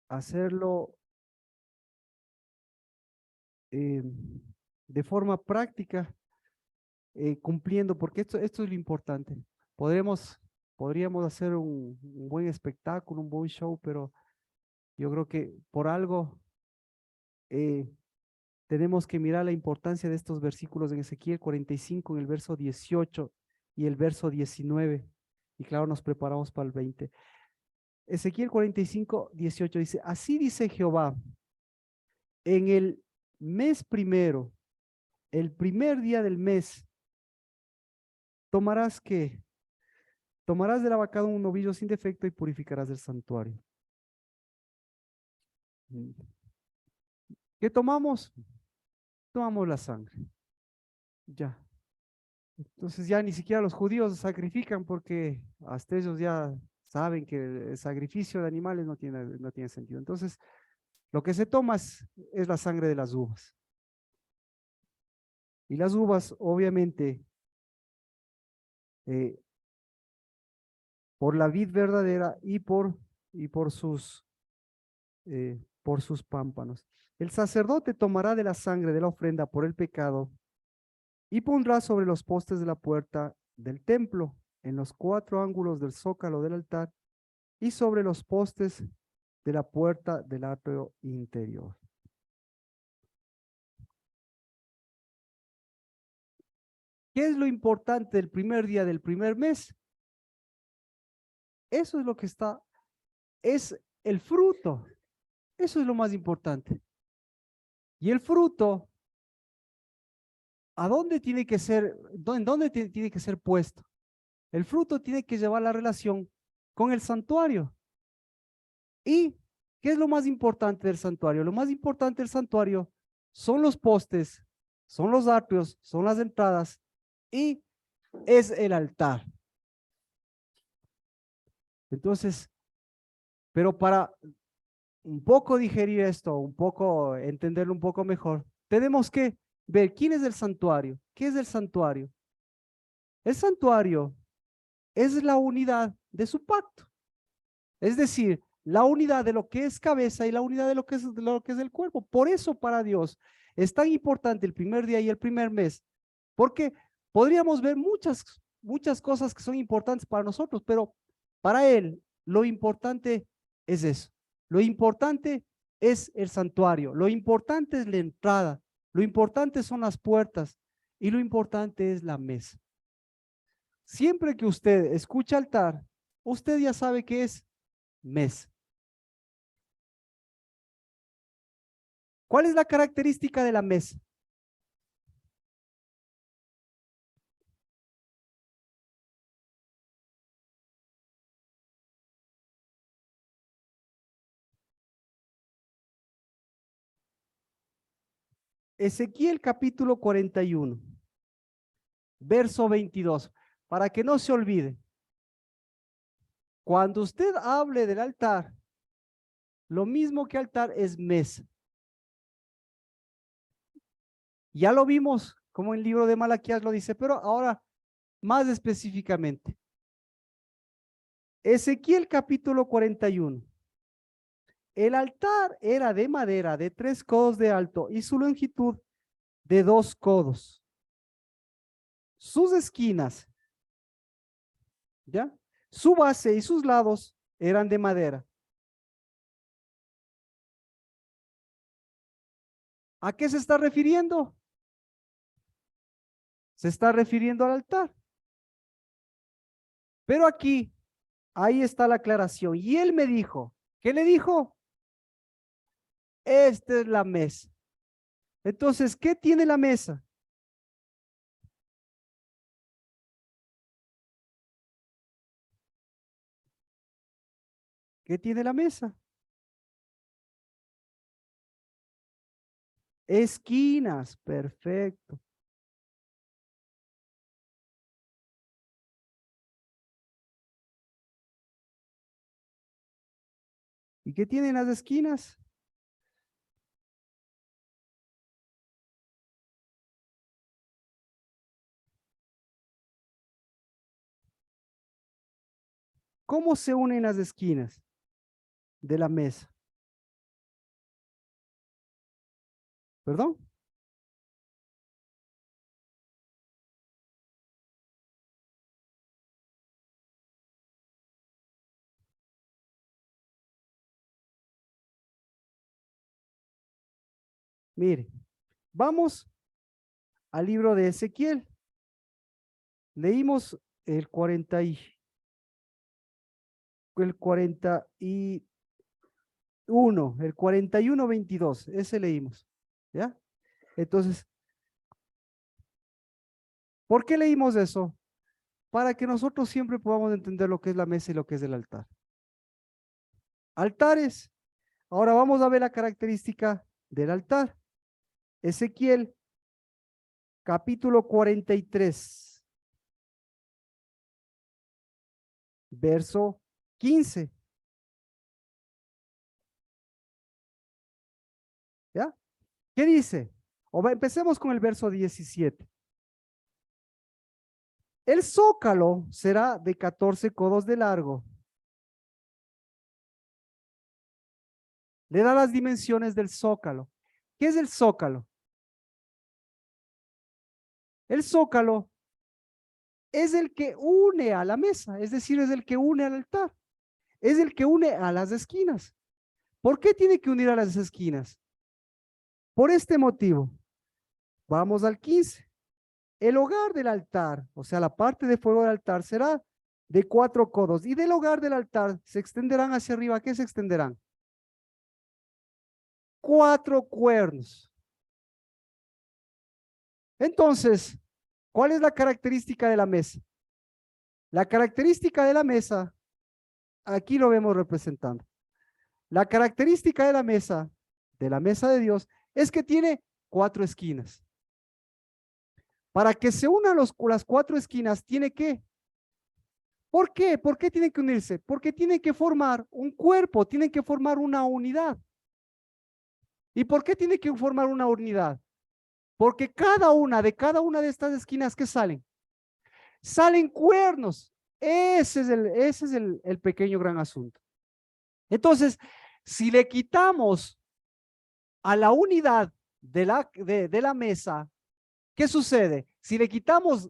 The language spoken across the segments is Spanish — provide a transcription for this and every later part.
hacerlo eh, de forma práctica, cumpliendo, porque esto es lo importante. Podremos, podríamos hacer un buen espectáculo, un buen show, pero yo creo que por algo eh, tenemos que mirar la importancia de estos versículos en Ezequiel 45, en el verso 18 y el verso 19. Y claro, nos preparamos para el 20. Ezequiel 45, 18 dice, así dice Jehová, en el mes primero, el primer día del mes, tomarás que, tomarás de la vacada un novillo sin defecto y purificarás del santuario. ¿Qué tomamos? Tomamos la sangre. Ya. Entonces ya ni siquiera los judíos sacrifican porque hasta ellos ya saben que el sacrificio de animales no tiene sentido. Entonces, lo que se toma es la sangre de las uvas. Y las uvas, obviamente, eh, por la vid verdadera y por sus pámpanos. El sacerdote tomará de la sangre de la ofrenda por el pecado y pondrá sobre los postes de la puerta del templo, en los 4 ángulos del zócalo del altar y sobre los postes de la puerta del atrio interior. ¿Qué es lo importante del primer día del primer mes? Eso es lo que está, es el fruto. Eso es lo más importante. Y el fruto, ¿a dónde tiene que ser, en dónde tiene que ser puesto? El fruto tiene que llevar la relación con el santuario. ¿Y qué es lo más importante del santuario? Lo más importante del santuario son los postes, son los atrios, son las entradas y es el altar. Entonces, pero para un poco digerir esto, un poco entenderlo un poco mejor, tenemos que ver quién es el santuario. ¿Qué es el santuario? El santuario es la unidad de su pacto. Es decir, la unidad de lo que es cabeza y la unidad de lo que es el cuerpo. Por eso para Dios es tan importante el primer día y el primer mes, porque podríamos ver muchas cosas que son importantes para nosotros, pero para Él lo importante es eso. Lo importante es el santuario, lo importante es la entrada, lo importante son las puertas y lo importante es la mesa. Siempre que usted escucha altar, usted ya sabe que es mesa. ¿Cuál es la característica de la mesa? Ezequiel capítulo 41, verso 22, para que no se olvide. Cuando usted hable del altar, lo mismo que altar es mesa. Ya lo vimos, como el libro de Malaquías lo dice, pero ahora más específicamente. Ezequiel capítulo 41. El altar era de madera de 3 codos de alto y su longitud de 2 codos. Sus esquinas, ¿ya? Su base y sus lados eran de madera. ¿A qué se está refiriendo? Se está refiriendo al altar. Pero aquí, ahí está la aclaración. Y él me dijo, ¿qué le dijo? Esta es la mesa. Entonces, ¿qué tiene la mesa? ¿Qué tiene la mesa? Esquinas, perfecto. ¿Y qué tienen las esquinas? ¿Cómo se unen las esquinas de la mesa? ¿Perdón? Mire, vamos al libro de Ezequiel. Leímos el 40 y el 41, el 41:22, ese leímos, ¿ya? Entonces, ¿por qué leímos eso? Para que nosotros siempre podamos entender lo que es la mesa y lo que es el altar. Altares. Ahora vamos a ver la característica del altar. Ezequiel, capítulo 43, verso 15. ¿Ya? ¿Qué dice? Empecemos con el verso 17. El zócalo será de 14 codos de largo. Le da las dimensiones del zócalo. ¿Qué es el zócalo? El zócalo es el que une a la mesa, es decir, es el que une al altar, es el que une a las esquinas. ¿Por qué tiene que unir a las esquinas? Por este motivo. Vamos al 15. El hogar del altar, o sea, la parte de fuego del altar será de 4 codos y del hogar del altar se extenderán hacia arriba. ¿Qué se extenderán? 4 cuernos. Entonces, ¿cuál es la característica de la mesa? La característica de la mesa, aquí lo vemos representando. La característica de la mesa de Dios, es que tiene 4 esquinas. Para que se unan las 4 esquinas, tiene que. ¿Por qué? ¿Por qué tienen que unirse? Porque tienen que formar un cuerpo, tienen que formar una unidad. ¿Y por qué tiene que formar una unidad? Porque de cada una de estas esquinas que salen, salen cuernos. Ese es el pequeño gran asunto. Entonces, si le quitamos a la unidad de la mesa, ¿qué sucede? Si le quitamos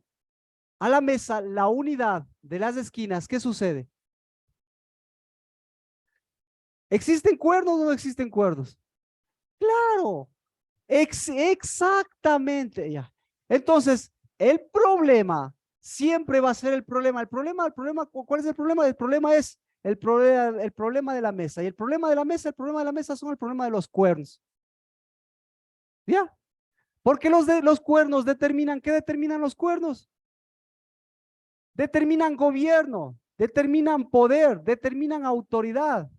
a la mesa la unidad de las esquinas, ¿qué sucede? ¿Existen cuernos o no existen cuernos? Claro, exactamente, ya. Entonces, el problema siempre va a ser ¿cuál es el problema? El problema es el problema de la mesa. Y el problema de la mesa son el problema de los cuernos. ¿Ya? Porque los cuernos determinan, ¿qué determinan los cuernos? Determinan gobierno, determinan poder, determinan autoridad,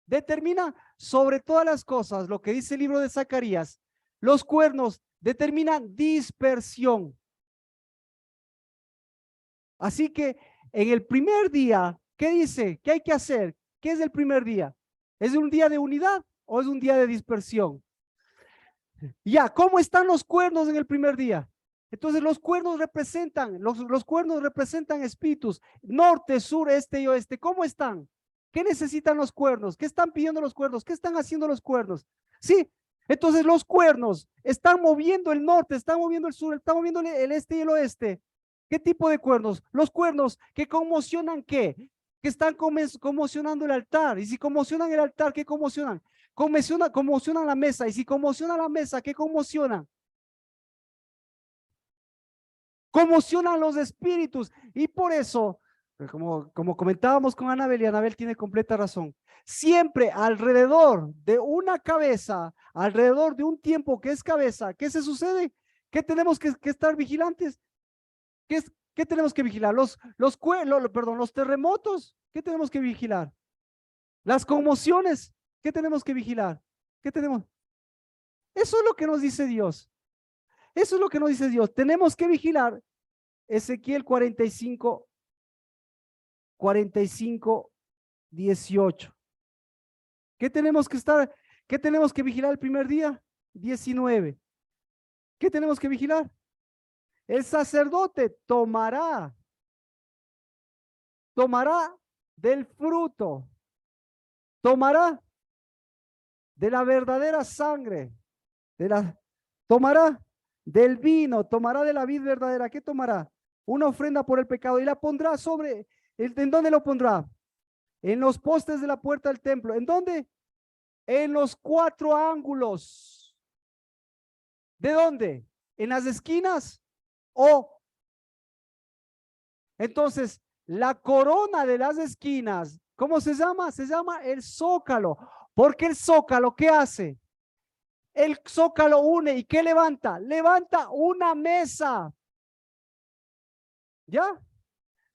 determinan sobre todas las cosas, lo que dice el libro de Zacarías, los cuernos determinan dispersión. Así que en el primer día, ¿qué dice? ¿Qué hay que hacer? ¿Qué es el primer día? ¿Es un día de unidad o es un día de dispersión? Ya, ¿cómo están los cuernos en el primer día? Entonces los cuernos representan espíritus, norte, sur, este y oeste. ¿Cómo están? ¿Qué necesitan los cuernos? ¿Qué están pidiendo los cuernos? ¿Qué están haciendo los cuernos? Sí, entonces los cuernos están moviendo el norte, están moviendo el sur, están moviendo el este y el oeste. ¿Qué tipo de cuernos? Los cuernos que conmocionan ¿qué? Que están conmocionando el altar. Y si conmocionan el altar, ¿qué conmocionan? Conmocionan la mesa. Y si conmocionan la mesa, ¿qué conmocionan? Conmocionan los espíritus. Y por eso, como comentábamos con Anabel, y Anabel tiene completa razón, siempre alrededor de una cabeza, alrededor de un tiempo que es cabeza, ¿qué se sucede? ¿Qué tenemos que estar vigilantes? ¿Qué tenemos que vigilar? Los terremotos, ¿qué tenemos que vigilar? Las conmociones, ¿qué tenemos que vigilar? ¿Qué tenemos? Eso es lo que nos dice Dios. Eso es lo que nos dice Dios. Tenemos que vigilar. Ezequiel 45, 18. ¿Qué tenemos que estar? ¿Qué tenemos que vigilar el primer día? 19. ¿Qué tenemos que vigilar? El sacerdote tomará del fruto, tomará de la verdadera sangre, Tomará del vino, tomará de la vid verdadera. ¿Qué tomará? Una ofrenda por el pecado y la pondrá sobre, ¿en dónde lo pondrá? En los postes de la puerta del templo. ¿En dónde? En los cuatro ángulos. ¿De dónde? ¿En las esquinas? O entonces, la corona de las esquinas, ¿cómo se llama? Se llama el zócalo. Porque el zócalo, ¿qué hace? El zócalo une y ¿qué levanta? Levanta una mesa. ¿Ya?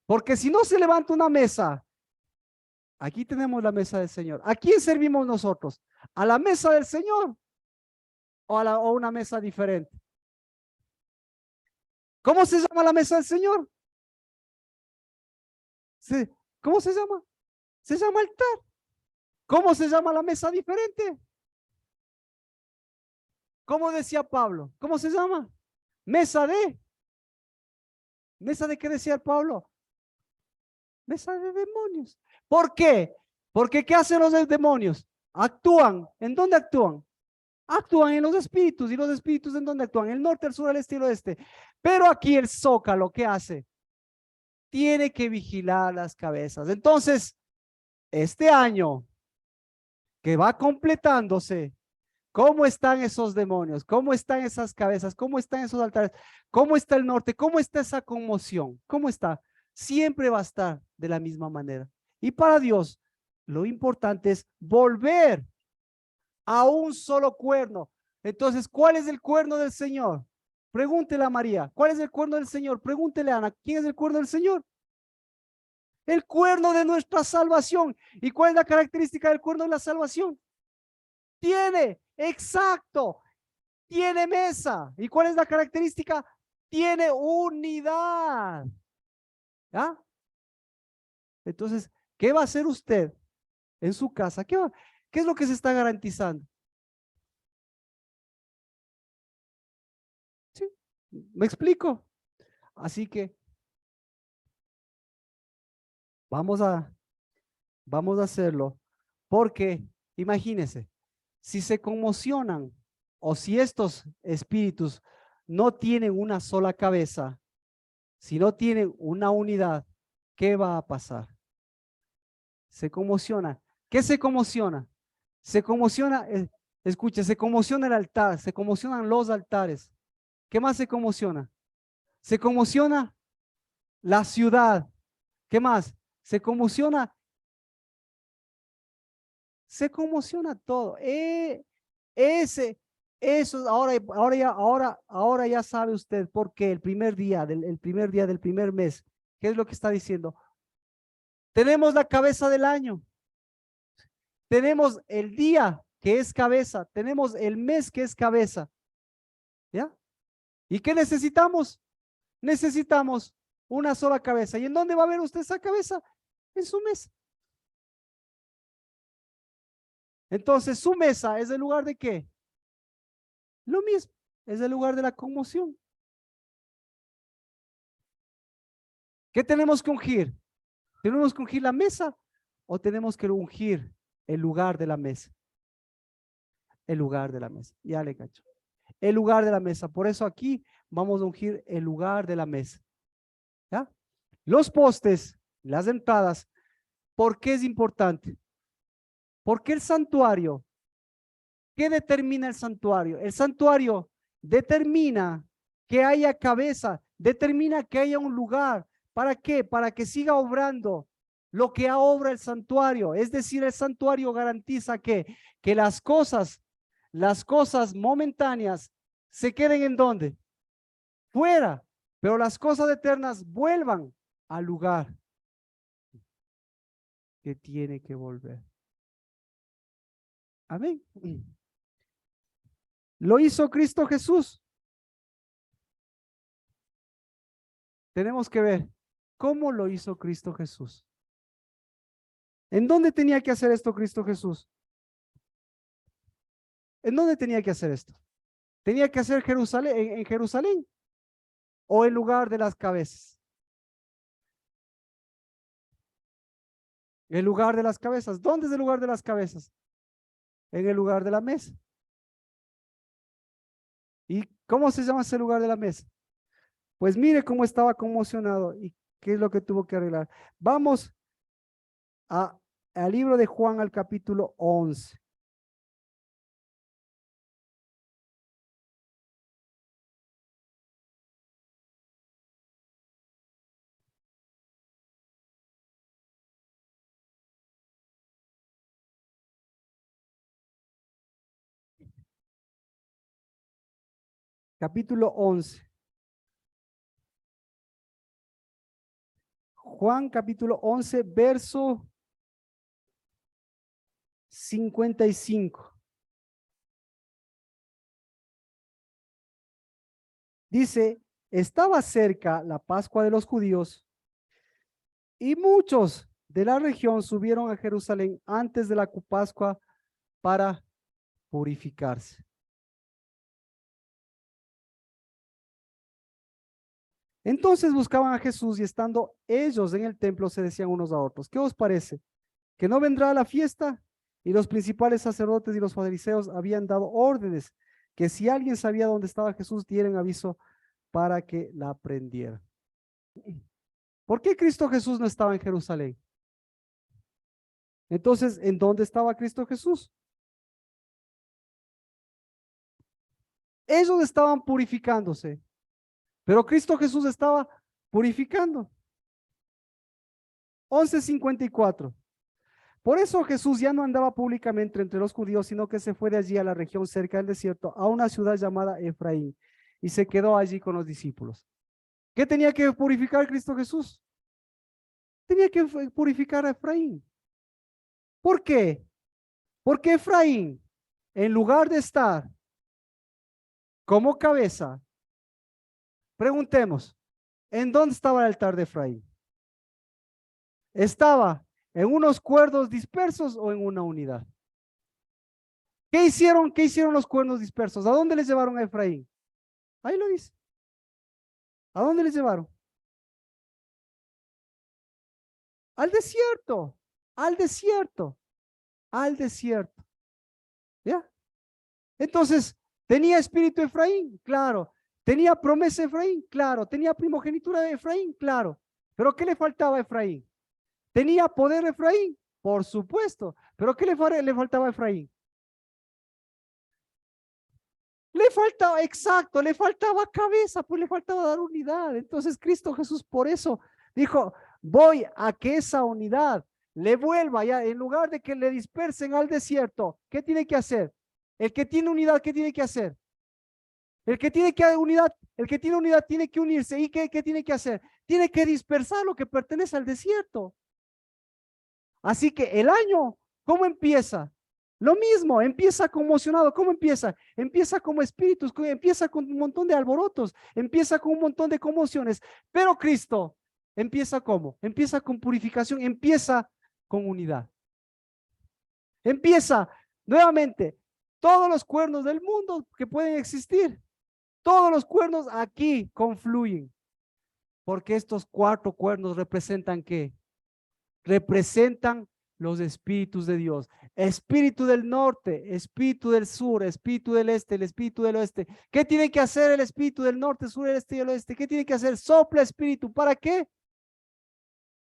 Porque si no se levanta una mesa, aquí tenemos la mesa del Señor. ¿A quién servimos nosotros? ¿A la mesa del Señor o a una mesa diferente? ¿Cómo se llama la mesa del Señor? ¿Cómo se llama? Se llama altar. ¿Cómo se llama la mesa diferente? ¿Cómo decía Pablo? ¿Cómo se llama? Mesa de. ¿Mesa de qué decía Pablo? Mesa de demonios. ¿Por qué? Porque ¿qué hacen los demonios? Actúan. ¿En dónde actúan? Actúan en los espíritus. ¿Y los espíritus en dónde actúan? El norte, el sur, el este y el oeste. Pero aquí el zócalo, ¿qué hace? Tiene que vigilar las cabezas. Entonces, este año que va completándose, ¿cómo están esos demonios? ¿Cómo están esas cabezas? ¿Cómo están esos altares? ¿Cómo está el norte? ¿Cómo está esa conmoción? ¿Cómo está? Siempre va a estar de la misma manera. Y para Dios, lo importante es volver a un solo cuerno. Entonces, ¿cuál es el cuerno del Señor? Pregúntele a María. ¿Cuál es el cuerno del Señor? Pregúntele a Ana. ¿Quién es el cuerno del Señor? El cuerno de nuestra salvación. ¿Y cuál es la característica del cuerno de la salvación? Tiene, exacto, tiene mesa. ¿Y cuál es la característica? Tiene unidad. ¿Ya? Entonces, ¿qué va a hacer usted en su casa? ¿Qué es lo que se está garantizando? ¿Sí? ¿Me explico? Así que vamos a, vamos a hacerlo. Porque, imagínense, si se conmocionan o si estos espíritus no tienen una sola cabeza, si no tienen una unidad, ¿qué va a pasar? Se conmociona. ¿Qué se conmociona? Se conmociona, escucha, se conmociona el altar, se conmocionan los altares. ¿Qué más se conmociona? Se conmociona la ciudad. ¿Qué más? Se conmociona todo. Ese, eso, ahora ya sabe usted por qué el primer día del primer mes, ¿qué es lo que está diciendo? Tenemos la cabeza del año. Tenemos el día que es cabeza, tenemos el mes que es cabeza, ¿ya? ¿Y qué necesitamos? Necesitamos una sola cabeza. ¿Y en dónde va a ver usted esa cabeza? En su mesa. Entonces, su mesa es el lugar de qué? Lo mismo, es el lugar de la conmoción. ¿Qué tenemos que ungir? ¿Tenemos que ungir la mesa o tenemos que ungir el lugar de la mesa? El lugar de la mesa. Ya le cacho. El lugar de la mesa. Por eso aquí vamos a ungir el lugar de la mesa. ¿Ya? Los postes, las entradas, ¿por qué es importante? Porque el santuario, ¿qué determina el santuario? El santuario determina que haya cabeza, determina que haya un lugar. ¿Para qué? Para que siga obrando lo que obra el santuario. Es decir, el santuario garantiza que las cosas momentáneas se queden en donde? Fuera, pero las cosas eternas vuelvan al lugar que tiene que volver. Amén. Lo hizo Cristo Jesús. Tenemos que ver cómo lo hizo Cristo Jesús. ¿En dónde tenía que hacer esto Cristo Jesús? ¿En dónde tenía que hacer esto? ¿Tenía que hacer Jerusalén, en Jerusalén o en lugar de las cabezas? El lugar de las cabezas. ¿Dónde es el lugar de las cabezas? En el lugar de la mesa. ¿Y cómo se llama ese lugar de la mesa? Pues mire cómo estaba conmocionado y qué es lo que tuvo que arreglar. Vamos al libro de Juan, al capítulo 11. Capítulo 11. Juan capítulo 11, verso 55. Dice, estaba cerca la Pascua de los judíos y muchos de la región subieron a Jerusalén antes de la Pascua para purificarse. Entonces buscaban a Jesús y estando ellos en el templo se decían unos a otros, ¿qué os parece? ¿Que no vendrá a la fiesta? Y los principales sacerdotes y los fariseos habían dado órdenes que si alguien sabía dónde estaba Jesús, dieran aviso para que la prendieran. ¿Por qué Cristo Jesús no estaba en Jerusalén? Entonces, ¿en dónde estaba Cristo Jesús? Ellos estaban purificándose, pero Cristo Jesús estaba purificando. 11:54. Por eso Jesús ya no andaba públicamente entre los judíos, sino que se fue de allí a la región cerca del desierto, a una ciudad llamada Efraín, y se quedó allí con los discípulos. ¿Qué tenía que purificar Cristo Jesús? Tenía que purificar a Efraín. ¿Por qué? Porque Efraín, en lugar de estar como cabeza, preguntemos, ¿en dónde estaba el altar de Efraín? ¿Estaba en unos cuernos dispersos o en una unidad? ¿Qué hicieron? ¿Qué hicieron los cuernos dispersos? ¿A dónde les llevaron a Efraín? Ahí lo dice. ¿A dónde les llevaron? Al desierto, al desierto, al desierto. ¿Ya? Entonces, ¿tenía espíritu Efraín? Claro. ¿Tenía promesa Efraín? Claro. ¿Tenía primogenitura de Efraín? Claro. ¿Pero qué le faltaba a Efraín? ¿Tenía poder Efraín? Por supuesto. ¿Pero qué le faltaba a Efraín? Le faltaba, exacto, le faltaba cabeza, pues le faltaba dar unidad. Entonces Cristo Jesús por eso dijo, voy a que esa unidad le vuelva ya, en lugar de que le dispersen al desierto, ¿qué tiene que hacer? El que tiene unidad, ¿qué tiene que hacer? El que tiene unidad tiene que unirse. ¿Y qué tiene que hacer? Tiene que dispersar lo que pertenece al desierto. Así que el año, ¿cómo empieza? Lo mismo, empieza conmocionado. ¿Cómo empieza? Empieza como espíritus, empieza con un montón de alborotos, empieza con un montón de conmociones. Pero Cristo empieza ¿cómo? Empieza con purificación, empieza con unidad. Empieza nuevamente todos los cuernos del mundo que pueden existir. Todos los cuernos aquí confluyen. Porque estos 4 cuernos representan ¿qué? Representan los espíritus de Dios. Espíritu del norte, espíritu del sur, espíritu del este, el espíritu del oeste. ¿Qué tiene que hacer el espíritu del norte, sur, el este y el oeste? ¿Qué tiene que hacer? Sopla espíritu. ¿Para qué?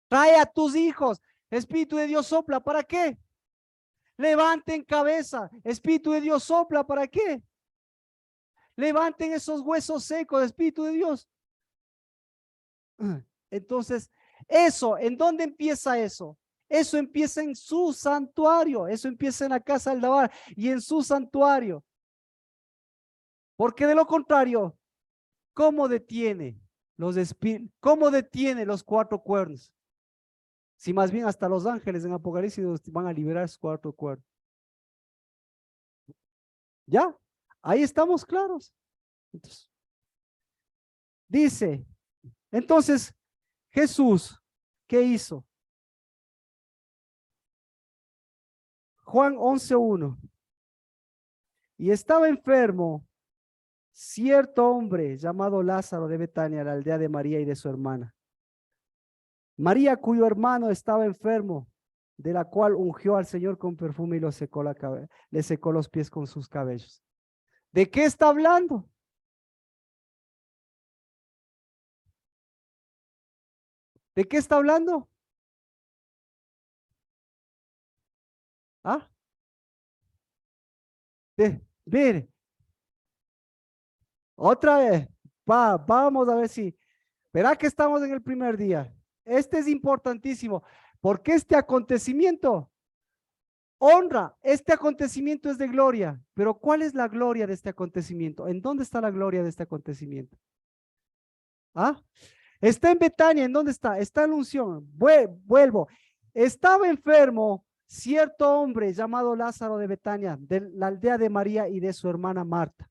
Trae a tus hijos. Espíritu de Dios sopla. ¿Para qué? Levanten cabeza. Espíritu de Dios sopla. ¿Para qué? Levanten esos huesos secos. Espíritu de Dios. Entonces, eso, ¿en dónde empieza eso? Eso empieza en su santuario, eso empieza en la casa del Dabar y en su santuario. Porque de lo contrario, ¿cómo detiene los espíritus? ¿Cómo detiene los 4 cuernos? Si más bien hasta los ángeles en Apocalipsis van a liberar sus 4 cuernos. ¿Ya? Ahí estamos claros. Dice, entonces, Jesús, ¿qué hizo? Juan 11:1. Y estaba enfermo cierto hombre llamado Lázaro de Betania, la aldea de María y de su hermana. María, cuyo hermano estaba enfermo, de la cual ungió al Señor con perfume y le secó los pies con sus cabellos. ¿De qué está hablando? ¿De qué está hablando? ¿Ah? Mire, otra vez. Vamos a ver si. Verá que estamos en el primer día. Este es importantísimo, porque este acontecimiento honra, este acontecimiento es de gloria. Pero ¿cuál es la gloria de este acontecimiento? ¿En dónde está la gloria de este acontecimiento? ¿Ah? Está en Betania, ¿en dónde está? Está en la unción. Vuelvo. Estaba enfermo cierto hombre llamado Lázaro de Betania, de la aldea de María y de su hermana Marta.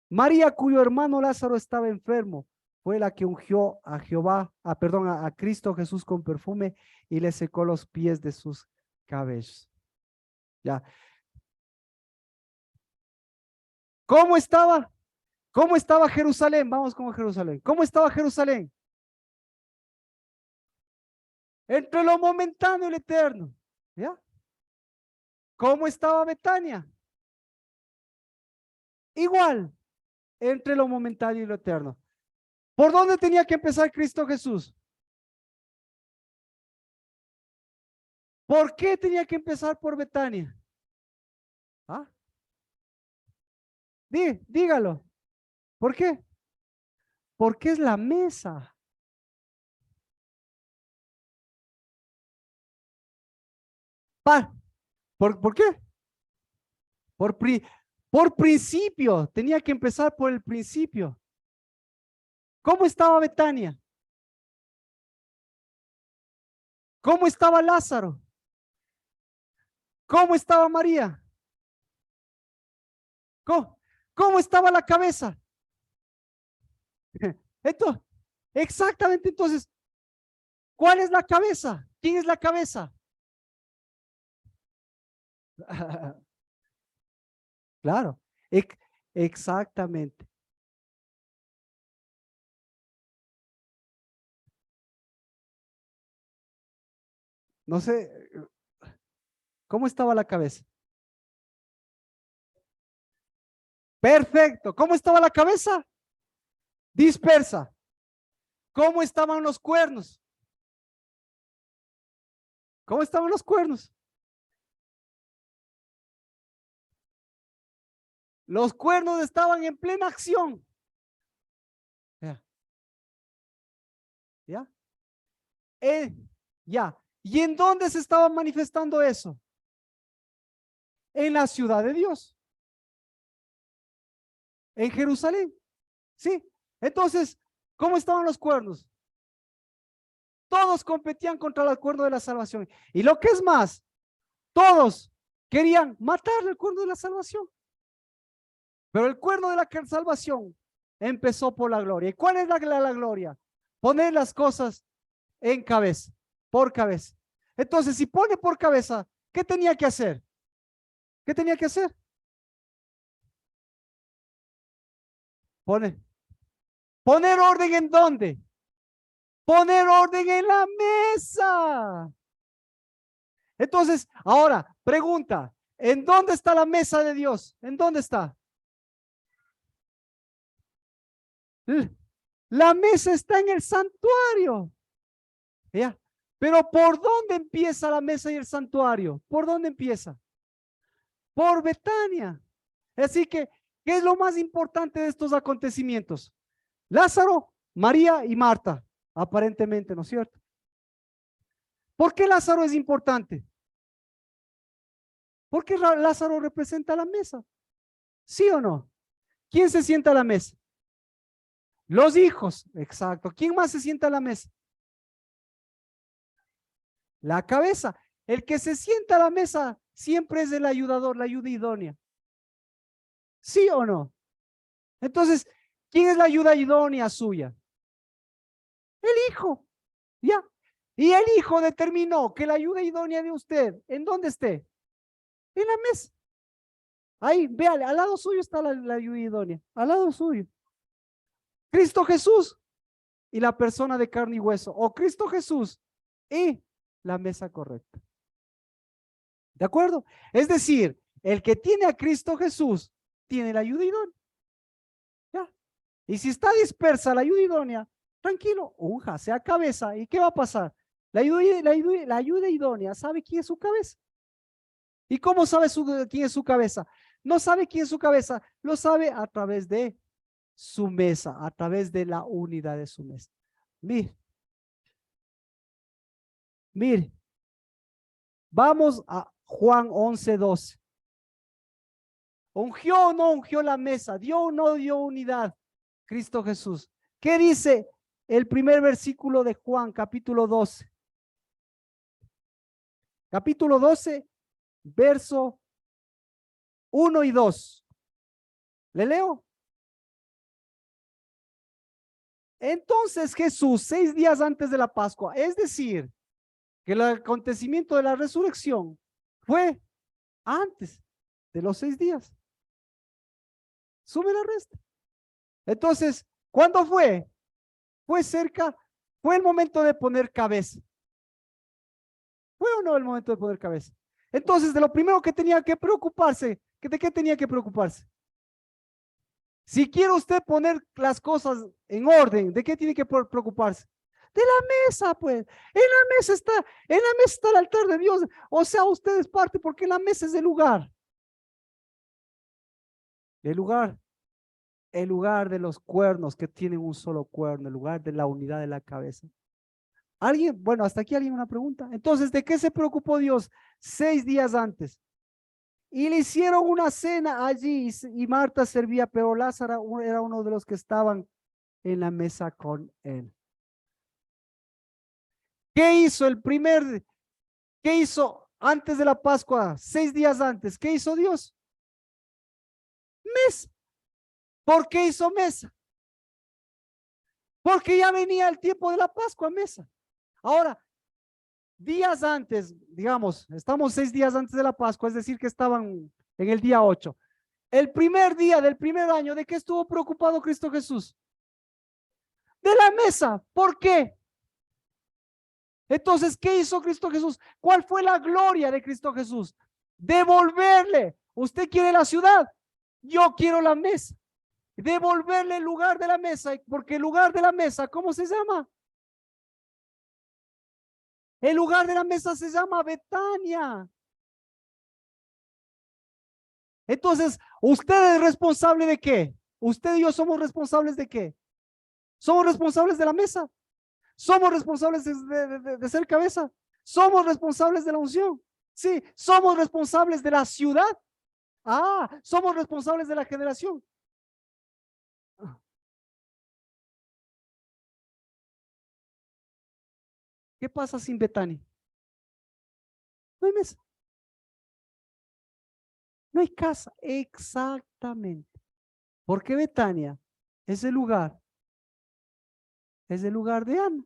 María, cuyo hermano Lázaro estaba enfermo, fue la que ungió a Jehová, perdón, a Cristo Jesús con perfume y le secó los pies de sus cabellos. Ya. ¿Cómo estaba? ¿Cómo estaba Jerusalén? Vamos con Jerusalén. ¿Cómo estaba Jerusalén? Entre lo momentáneo y lo eterno. ¿Ya? ¿Cómo estaba Betania? Igual, entre lo momentáneo y lo eterno. ¿Por dónde tenía que empezar Cristo Jesús? ¿Por qué tenía que empezar por Betania? ¿Ah? Dígalo. ¿Por qué? Porque es la mesa. Pa, ¿por qué? Por, por principio. Tenía que empezar por el principio. ¿Cómo estaba Betania? ¿Cómo estaba Lázaro? ¿Cómo estaba María? ¿Cómo estaba la cabeza? Entonces, exactamente, entonces, ¿cuál es la cabeza? ¿Quién es la cabeza? Claro, exactamente. No sé, ¿cómo estaba la cabeza? Perfecto. ¿Cómo estaba la cabeza? Dispersa. ¿Cómo estaban los cuernos? ¿Cómo estaban los cuernos? Los cuernos estaban en plena acción. Ya, ya, eh, ya. ¿Y en dónde se estaba manifestando eso? En la ciudad de Dios, en Jerusalén. Sí. Entonces, ¿cómo estaban los cuernos? Todos competían contra el cuerno de la salvación. Y lo que es más, todos querían matarle el cuerno de la salvación. Pero el cuerno de la salvación empezó por la gloria. ¿Y cuál es la gloria? Poner las cosas en cabeza, por cabeza. Entonces, si pone por cabeza, ¿qué tenía que hacer? ¿Qué tenía que hacer? Poner orden en dónde? Poner orden en la mesa. Entonces, ahora, pregunta, ¿en dónde está la mesa de Dios? ¿En dónde está? La mesa está en el santuario. ¿Ya? Pero ¿por dónde empieza la mesa y el santuario? ¿Por dónde empieza? Por Betania. Así que, ¿qué es lo más importante de estos acontecimientos? Lázaro, María y Marta, aparentemente, ¿no es cierto? ¿Por qué Lázaro es importante? Porque Lázaro representa la mesa. ¿Sí o no? ¿Quién se sienta a la mesa? Los hijos, exacto. ¿Quién más se sienta a la mesa? La cabeza. El que se sienta a la mesa siempre es el ayudador, la ayuda idónea. ¿Sí o no? Entonces, ¿quién es la ayuda idónea suya? El hijo. ¿Ya? Y el hijo determinó que la ayuda idónea de usted, ¿en dónde esté? En la mesa. Ahí, véale, al lado suyo está la ayuda idónea. Al lado suyo. Cristo Jesús y la persona de carne y hueso. O Cristo Jesús y la mesa correcta. ¿De acuerdo? Es decir, el que tiene a Cristo Jesús tiene la ayuda idónea. ¿Ya? Y si está dispersa la ayuda idónea, tranquilo, unja, sea cabeza. ¿Y qué va a pasar? La ayuda idónea sabe quién es su cabeza. ¿Y cómo sabe quién es su cabeza? No sabe quién es su cabeza, lo sabe a través de su mesa, a través de la unidad de su mesa. Mire, mire, vamos a Juan 11:12. ¿Ungió o no ungió la mesa? ¿Dio o no dio unidad? Cristo Jesús. ¿Qué dice el primer versículo de Juan, capítulo 12? Capítulo 12, verso 1 y 2. ¿Le leo? Entonces Jesús, 6 días antes de la Pascua, es decir, que el acontecimiento de la resurrección fue antes de los 6 días. Sube la resta. Entonces, ¿cuándo fue? Fue cerca, fue el momento de poner cabeza. ¿Fue o no el momento de poner cabeza? Entonces, de lo primero que tenía que preocuparse, ¿de qué tenía que preocuparse? Si quiere usted poner las cosas en orden, ¿de qué tiene que preocuparse? De la mesa, pues. En la mesa está el altar de Dios. O sea, usted es parte porque la mesa es el lugar. El lugar de los cuernos que tienen un solo cuerno, el lugar de la unidad de la cabeza. ¿Alguien? Bueno, hasta aquí alguien una pregunta. Entonces, ¿de qué se preocupó Dios 6 días antes? Y le hicieron una cena allí y Marta servía, pero Lázaro era uno de los que estaban en la mesa con él. ¿Qué hizo qué hizo antes de la Pascua, 6 días antes? ¿Qué hizo Dios? Mesa. ¿Por qué hizo mesa? Porque ya venía el tiempo de la Pascua, mesa. Ahora, días antes, digamos, estamos 6 días antes de la Pascua, es decir, que estaban en el día 8. El primer día del primer año, ¿de qué estuvo preocupado Cristo Jesús? De la mesa. ¿Por qué? Entonces, ¿qué hizo Cristo Jesús? ¿Cuál fue la gloria de Cristo Jesús? Devolverle. ¿Usted quiere la ciudad? Yo quiero la mesa. Devolverle el lugar de la mesa, porque el lugar de la mesa, ¿cómo se llama? El lugar de la mesa se llama Betania. Entonces, ¿usted es responsable de qué? ¿Usted y yo somos responsables de qué? ¿Somos responsables de la mesa? ¿Somos responsables de ser cabeza? ¿Somos responsables de la unción? Sí. ¿Somos responsables de la ciudad? Ah, ¿somos responsables de la generación? ¿Qué pasa sin Betania? No hay mesa, no hay casa. Exactamente. Porque Betania es el lugar de Ana.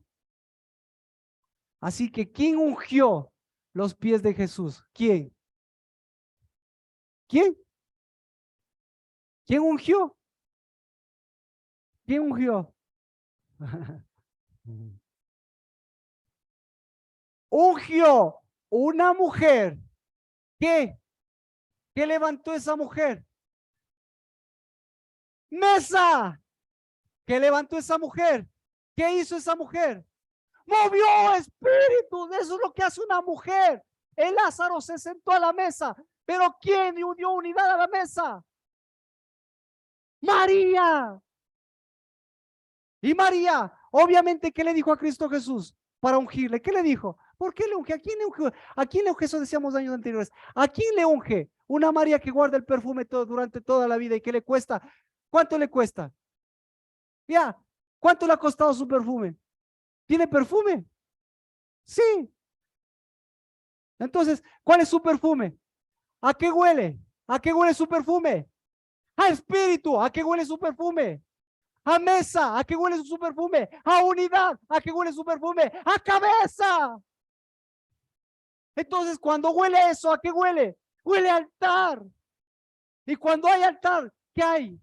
Así que, ¿quién ungió los pies de Jesús? ¿Quién? ¿Quién? ¿Quién ungió? ¿Quién ungió? Ungió una mujer. ¿Qué? ¿Qué levantó esa mujer? Mesa. ¿Qué levantó esa mujer? ¿Qué hizo esa mujer? Movió espíritu. Eso es lo que hace una mujer. El Lázaro se sentó a la mesa. Pero ¿quién dio unidad a la mesa? María. Y María, obviamente, ¿qué le dijo a Cristo Jesús para ungirle? ¿Qué le dijo? ¿Por qué le unge? ¿A quién le unge? ¿A quién le unge? Eso decíamos años anteriores. ¿A quién le unge? Una María que guarda el perfume durante toda la vida y que le cuesta. ¿Cuánto le cuesta? Ya, ¿cuánto le ha costado su perfume? ¿Tiene perfume? Sí. Entonces, ¿cuál es su perfume? ¿A qué huele? ¿A qué huele su perfume? A espíritu. ¿A qué huele su perfume? A mesa. ¿A qué huele su perfume? A unidad. ¿A qué huele su perfume? A cabeza. Entonces, cuando huele eso, ¿a qué huele? Huele a altar. Y cuando hay altar, ¿qué hay?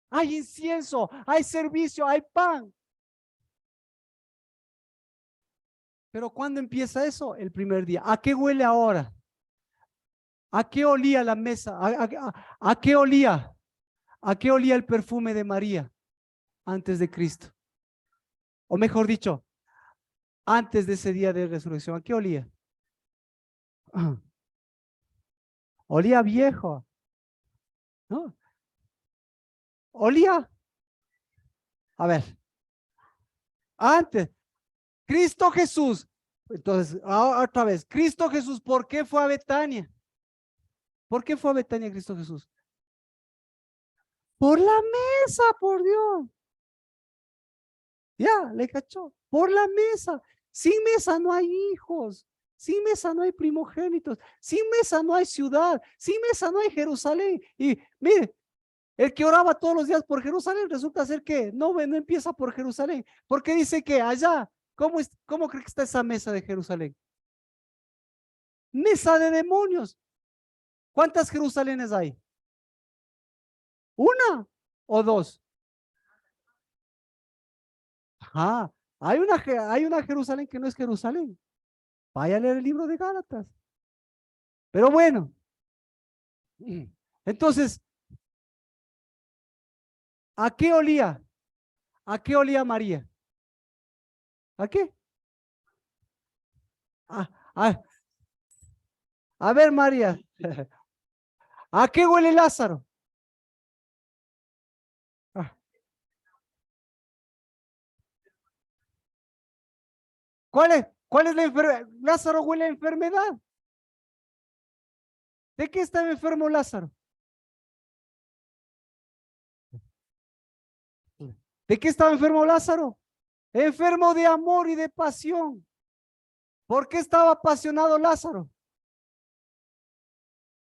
Hay incienso, hay servicio, hay pan. Pero ¿cuándo empieza eso? El primer día. ¿A qué huele ahora? ¿A qué olía la mesa? ¿A qué olía? ¿A qué olía el perfume de María antes de Cristo? O mejor dicho, antes de ese día de resurrección, ¿a qué olía? Olía viejo, ¿no? Olía, a ver, antes, Cristo Jesús. Entonces, otra vez, Cristo Jesús, ¿por qué fue a Betania? ¿Por qué fue a Betania Cristo Jesús? Por la mesa, por Dios. Ya, le cachó. Por la mesa. Sin mesa no hay hijos. Sin mesa no hay primogénitos. Sin mesa no hay ciudad. Sin mesa no hay Jerusalén. Y mire, el que oraba todos los días por Jerusalén resulta ser que no empieza por Jerusalén. Porque dice que allá, ¿cómo cree que está esa mesa de Jerusalén? Mesa de demonios. ¿Cuántas Jerusalenes hay? ¿Una o dos? Ah, hay una Jerusalén que no es Jerusalén. Vaya a leer el libro de Gálatas. Pero bueno, entonces, ¿a qué olía? ¿A qué olía María? ¿A qué? A, a, a ver, María, ¿a qué huele Lázaro? Ah, ¿Cuál es la enfermedad? Lázaro huele a enfermedad. ¿De qué estaba enfermo Lázaro? ¿De qué estaba enfermo Lázaro? Enfermo de amor y de pasión. ¿Por qué estaba apasionado Lázaro?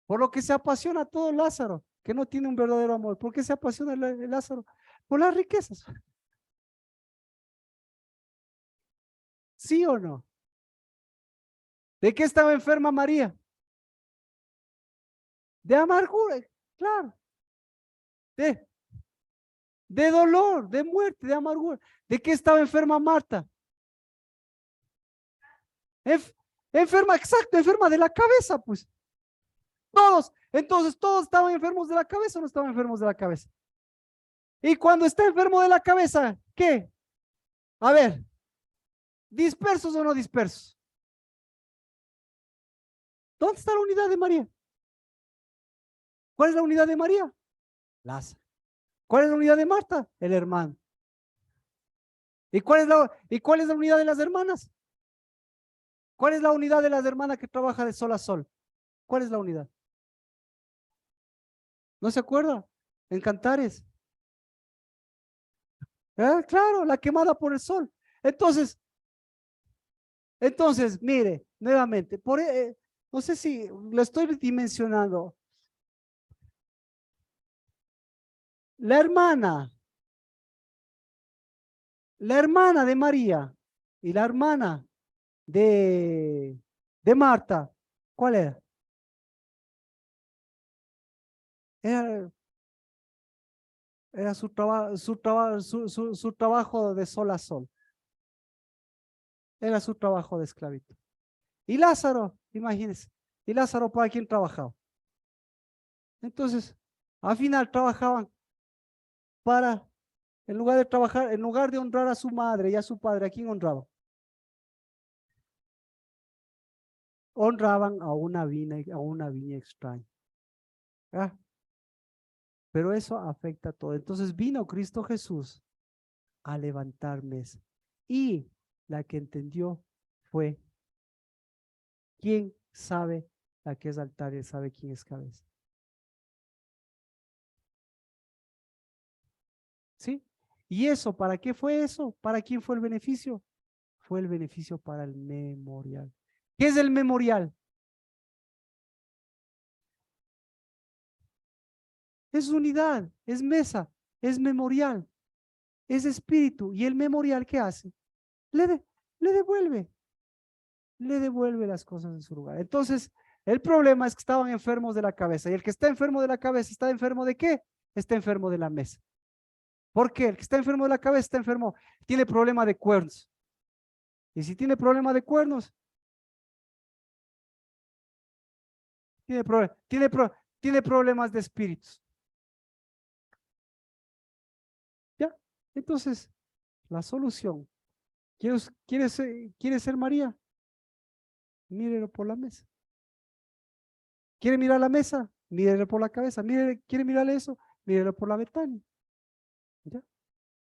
Por lo que se apasiona todo Lázaro, que no tiene un verdadero amor. ¿Por qué se apasiona Lázaro? Por las riquezas. ¿Sí o no? ¿De qué estaba enferma María? De amargura, claro. De, de dolor, de muerte, de amargura. ¿De qué estaba enferma Marta? Enf- enferma, exacto, enferma de la cabeza, pues. Todos, entonces todos estaban enfermos de la cabeza o no estaban enfermos de la cabeza. Y cuando está enfermo de la cabeza, ¿qué? A ver, ¿dispersos o no dispersos? ¿Dónde está la unidad de María? ¿Cuál es la unidad de María? Lázaro. ¿Cuál es la unidad de Marta? El hermano. ¿Y cuál es la unidad de las hermanas? ¿Cuál es la unidad de las hermanas que trabaja de sol a sol? ¿Cuál es la unidad? ¿No se acuerda? En Cantares. Claro, la quemada por el sol. Entonces, mire, nuevamente, no sé si lo estoy dimensionando. La hermana, la hermana de María y la hermana de Marta, ¿cuál era? Era, era su trabajo de sol a sol. Era su trabajo de esclavitud. Y Lázaro, imagínense, ¿y Lázaro para quién trabajaba? Entonces, al final trabajaban para, en lugar de honrar a su madre y a su padre, ¿a quién honraban? Honraban a una viña extraña. ¿Ah? Pero eso afecta a todo. Entonces vino Cristo Jesús a levantar mesa. Y la que entendió fue, ¿quién sabe la que es altar y sabe quién es cabeza? ¿Sí? ¿Y eso, para qué fue eso? ¿Para quién fue el beneficio? Fue el beneficio para el memorial. ¿Qué es el memorial? Es unidad, es mesa, es memorial, es espíritu. ¿Y el memorial qué hace? Le, de- le devuelve, le devuelve las cosas en su lugar. Entonces, el problema es que estaban enfermos de la cabeza. Y el que está enfermo de la cabeza, ¿está enfermo de qué? Está enfermo de la mesa. ¿Por qué? El que está enfermo de la cabeza está enfermo, tiene problema de cuernos. Y si tiene problema de cuernos, tiene problemas de espíritus. ¿Ya? Entonces, la solución ¿Quiere ser María? Mírelo por la mesa. ¿Quiere mirar la mesa? Mírelo por la cabeza. ¿Quiere mirarle eso? Mírelo por la Betania. ¿Ya?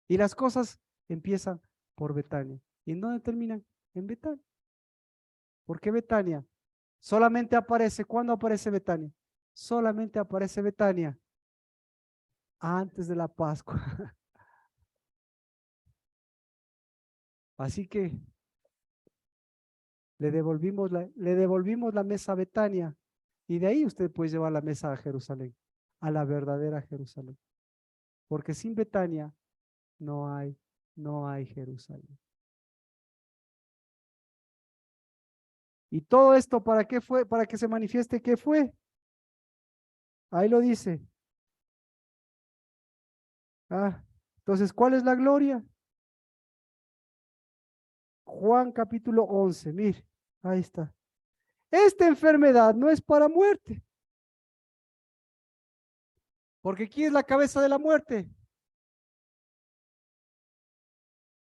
Y las cosas empiezan por Betania. ¿Y en dónde terminan? En Betania. ¿Por qué Betania? Solamente aparece, ¿cuándo aparece Betania? Solamente aparece Betania antes de la Pascua. Así que le devolvimos la mesa a Betania y de ahí usted puede llevar la mesa a Jerusalén, a la verdadera Jerusalén. Porque sin Betania no hay Jerusalén. ¿Y todo esto para qué fue? Para que se manifieste qué fue. Ahí lo dice. Entonces, ¿cuál es la gloria? Juan capítulo 11, mire, ahí está. Esta enfermedad no es para muerte. Porque ¿quién es la cabeza de la muerte?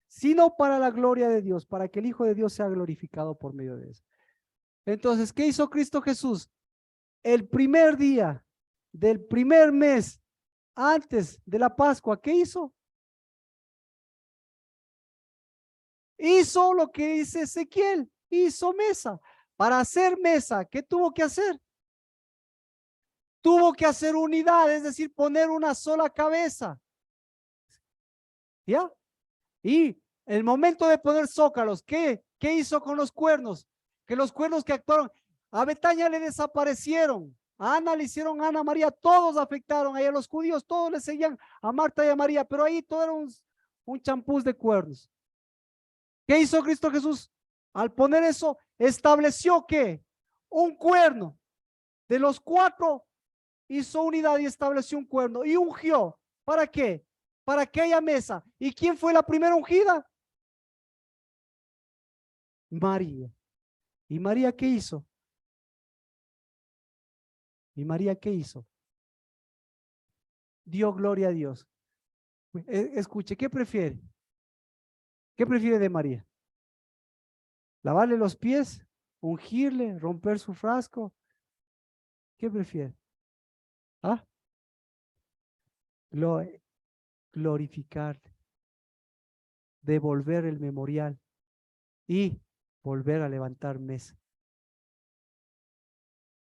Sino para la gloria de Dios, para que el Hijo de Dios sea glorificado por medio de eso. Entonces, ¿qué hizo Cristo Jesús? El primer día del primer mes antes de la Pascua, ¿qué hizo? Hizo lo que dice Ezequiel, hizo mesa. Para hacer mesa, ¿qué tuvo que hacer? Tuvo que hacer unidad, es decir, poner una sola cabeza. ¿Ya? Y el momento de poner zócalos, ¿qué hizo con los cuernos? Que los cuernos que actuaron, a Betania le desaparecieron, a Ana le hicieron a Ana María, todos afectaron, ahí a los judíos todos le seguían a Marta y a María, pero ahí todo era un champús de cuernos. ¿Qué hizo Cristo Jesús? Al poner eso, estableció que un cuerno de los cuatro hizo unidad y estableció un cuerno y ungió. ¿Para qué? Para que haya mesa. ¿Y quién fue la primera ungida? María. ¿Y María qué hizo? ¿Y María qué hizo? Dio gloria a Dios. Escuche, ¿qué prefiere? ¿Qué prefiere de María? ¿Lavarle los pies? ¿Ungirle? ¿Romper su frasco? ¿Qué prefiere? ¿Ah? Glorificarle, devolver el memorial y volver a levantar mesa.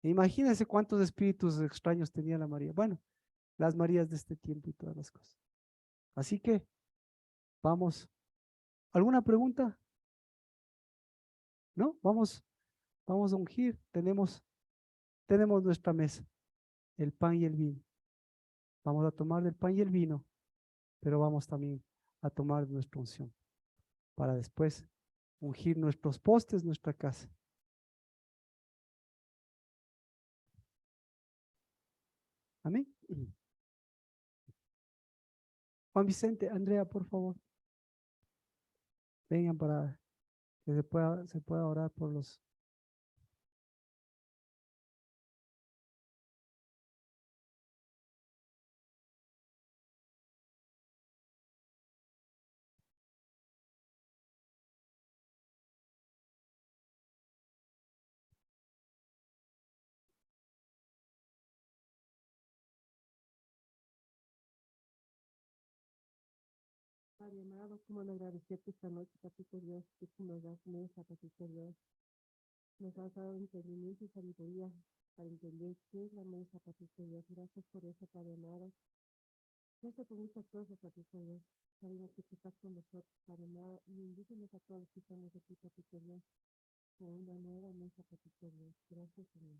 Imagínense cuántos espíritus extraños tenía la María. Bueno, las Marías de este tiempo y todas las cosas. Así que vamos. ¿Alguna pregunta? ¿No? Vamos a ungir. Tenemos nuestra mesa, el pan y el vino. Vamos a tomar del pan y el vino, pero vamos también a tomar nuestra unción para después ungir nuestros postes, nuestra casa. Amén. Juan Vicente, Andrea, por favor, vengan para que se pueda orar por los. Padre amado, como le agradecerte esta noche, papito Dios, que tú nos das mesa, papito Dios. Nos has dado entendimiento y sabiduría para entender qué es la mesa, papito Dios. Gracias por eso, Padre amado. Gracias por muchas cosas, papito Dios. Sabemos que tú estás con nosotros, Padre amado, y indígenos a todos los que estamos aquí, papito Dios, con una nueva mesa, papito Dios. Gracias, Señor.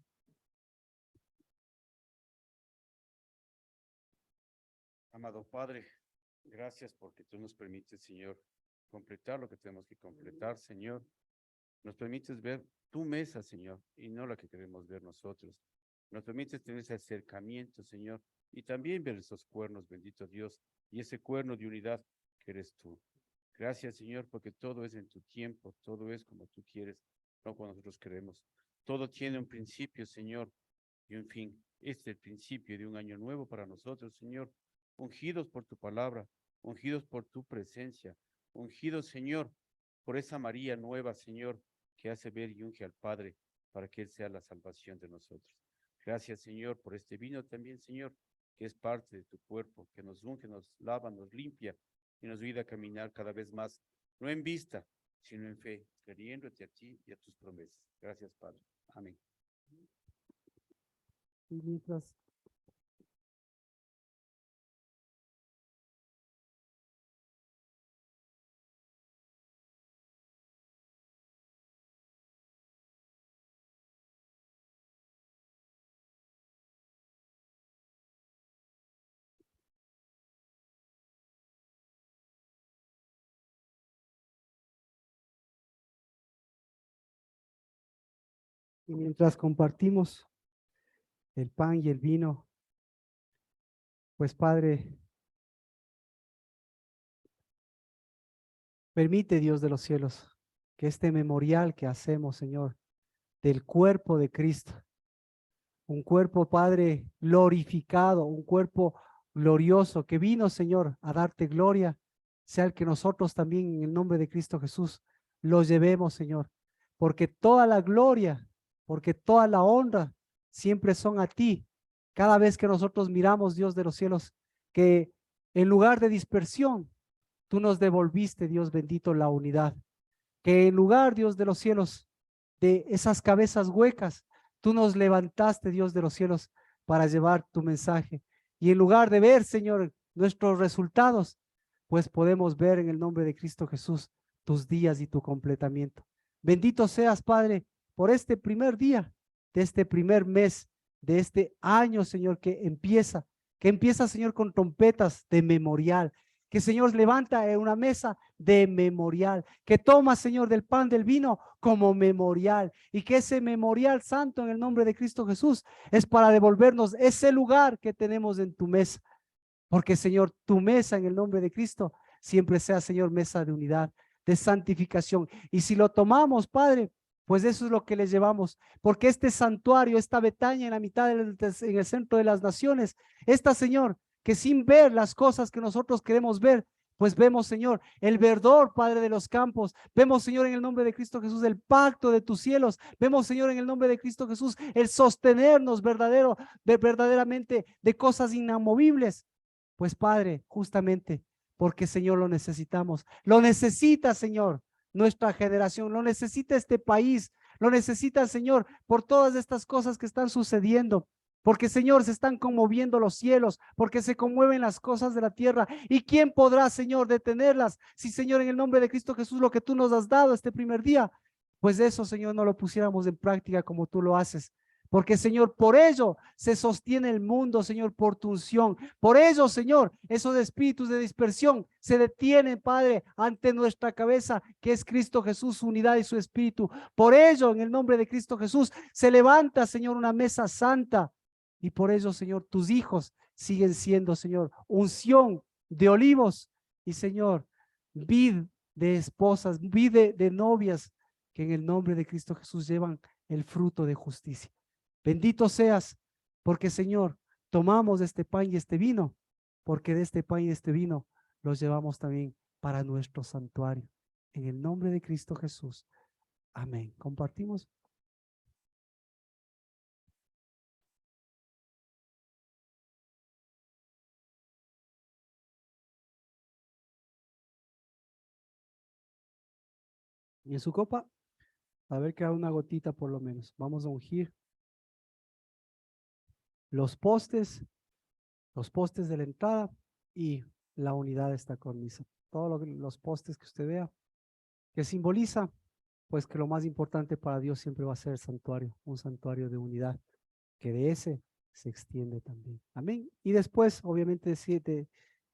Amado Padre, gracias porque tú nos permites, Señor, completar lo que tenemos que completar, Señor. Nos permites ver tu mesa, Señor, y no la que queremos ver nosotros. Nos permites tener ese acercamiento, Señor, y también ver esos cuernos, bendito Dios, y ese cuerno de unidad que eres tú. Gracias, Señor, porque todo es en tu tiempo, todo es como tú quieres, no como nosotros queremos. Todo tiene un principio, Señor, y un fin. Este es el principio de un año nuevo para nosotros, Señor, ungidos por tu palabra, ungidos por tu presencia, ungidos, Señor, por esa María nueva, Señor, que hace ver y unge al Padre para que Él sea la salvación de nosotros. Gracias, Señor, por este vino también, Señor, que es parte de tu cuerpo, que nos unge, nos lava, nos limpia y nos ayuda a caminar cada vez más, no en vista, sino en fe, creyéndote a ti y a tus promesas. Gracias, Padre. Amén. Y mientras compartimos el pan y el vino, pues Padre, permite, Dios de los cielos, que este memorial que hacemos, Señor, del cuerpo de Cristo, un cuerpo, Padre, glorificado, un cuerpo glorioso que vino, Señor, a darte gloria, sea el que nosotros también en el nombre de Cristo Jesús lo llevemos, Señor, porque toda la gloria, porque toda la honra siempre son a ti. Cada vez que nosotros miramos, Dios de los cielos, que en lugar de dispersión, tú nos devolviste, Dios bendito, la unidad. Que en lugar, Dios de los cielos, de esas cabezas huecas, tú nos levantaste, Dios de los cielos, para llevar tu mensaje. Y en lugar de ver, Señor, nuestros resultados, pues podemos ver en el nombre de Cristo Jesús tus días y tu completamiento. Bendito seas, Padre, por este primer día, de este primer mes, de este año, Señor, que empieza, Señor, con trompetas de memorial, que Señor levanta una mesa de memorial, que toma, Señor, del pan, del vino como memorial, y que ese memorial santo en el nombre de Cristo Jesús es para devolvernos ese lugar que tenemos en tu mesa, porque Señor, tu mesa en el nombre de Cristo siempre sea, Señor, mesa de unidad, de santificación, y si lo tomamos, Padre, pues eso es lo que les llevamos, porque este santuario, esta Betania en la mitad en el centro de las naciones, esta, Señor, que sin ver las cosas que nosotros queremos ver, pues vemos, Señor, el verdor, Padre de los campos. Vemos, Señor, en el nombre de Cristo Jesús, el pacto de tus cielos. Vemos, Señor, en el nombre de Cristo Jesús, el sostenernos verdaderamente de cosas inamovibles. Pues, Padre, justamente porque, Señor, lo necesitamos. Lo necesita, Señor, nuestra generación. Lo necesita este país. Lo necesita, Señor, por todas estas cosas que están sucediendo. Porque, Señor, se están conmoviendo los cielos, porque se conmueven las cosas de la tierra. ¿Y quién podrá, Señor, detenerlas? Si, Señor, en el nombre de Cristo Jesús, lo que tú nos has dado este primer día, pues de eso, Señor, no lo pusiéramos en práctica como tú lo haces. Porque, Señor, por ello se sostiene el mundo, Señor, por tu unción. Por ello, Señor, esos espíritus de dispersión se detienen, Padre, ante nuestra cabeza, que es Cristo Jesús, su unidad y su espíritu. Por ello, en el nombre de Cristo Jesús, se levanta, Señor, una mesa santa. Y por ello, Señor, tus hijos siguen siendo, Señor, unción de olivos y, Señor, vid de esposas, vid de novias que en el nombre de Cristo Jesús llevan el fruto de justicia. Bendito seas, porque, Señor, tomamos este pan y este vino, porque de este pan y este vino los llevamos también para nuestro santuario. En el nombre de Cristo Jesús. Amén. Compartimos. Y en su copa, a ver que haga una gotita por lo menos. Vamos a ungir los postes de la entrada y la unidad de esta cornisa. Todos los postes que usted vea, que simboliza, pues que lo más importante para Dios siempre va a ser el santuario, un santuario de unidad, que de ese se extiende también. Amén. Y después, obviamente,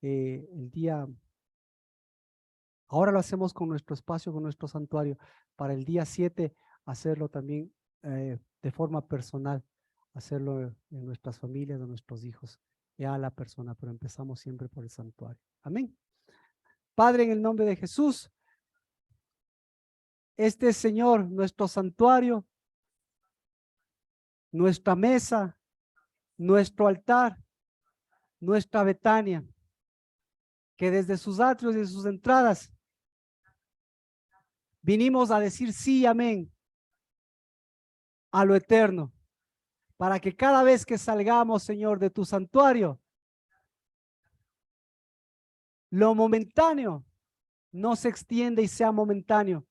el día, ahora lo hacemos con nuestro espacio, con nuestro santuario, para el día 7 hacerlo también de forma personal, hacerlo en nuestras familias, de nuestros hijos, ya a la persona, pero empezamos siempre por el santuario. Amén. Padre, en el nombre de Jesús, este es, Señor, nuestro santuario, nuestra mesa, nuestro altar, nuestra Betania, que desde sus atrios y sus entradas Vinimos a decir sí y amén a lo eterno, para que cada vez que salgamos, Señor, de tu santuario, lo momentáneo no se extienda y sea momentáneo,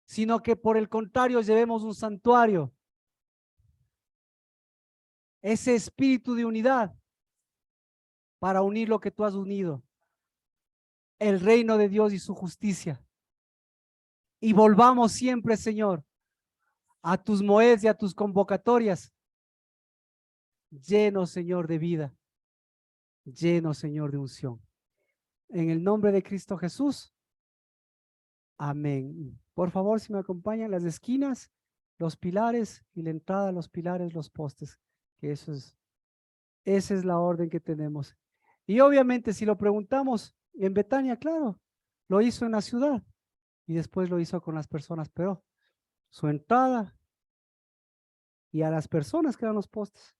sino que por el contrario llevemos un santuario, ese espíritu de unidad para unir lo que tú has unido, el reino de Dios y su justicia. Y volvamos siempre, Señor, a tus moeds y a tus convocatorias, llenos, Señor, de vida, llenos, Señor, de unción. En el nombre de Cristo Jesús. Amén. Por favor, si me acompañan, las esquinas, los pilares y la entrada, los pilares, los postes, que esa es la orden que tenemos. Y obviamente, si lo preguntamos en Betania, claro, lo hizo en la ciudad y después lo hizo con las personas, pero su entrada y a las personas que eran los postes.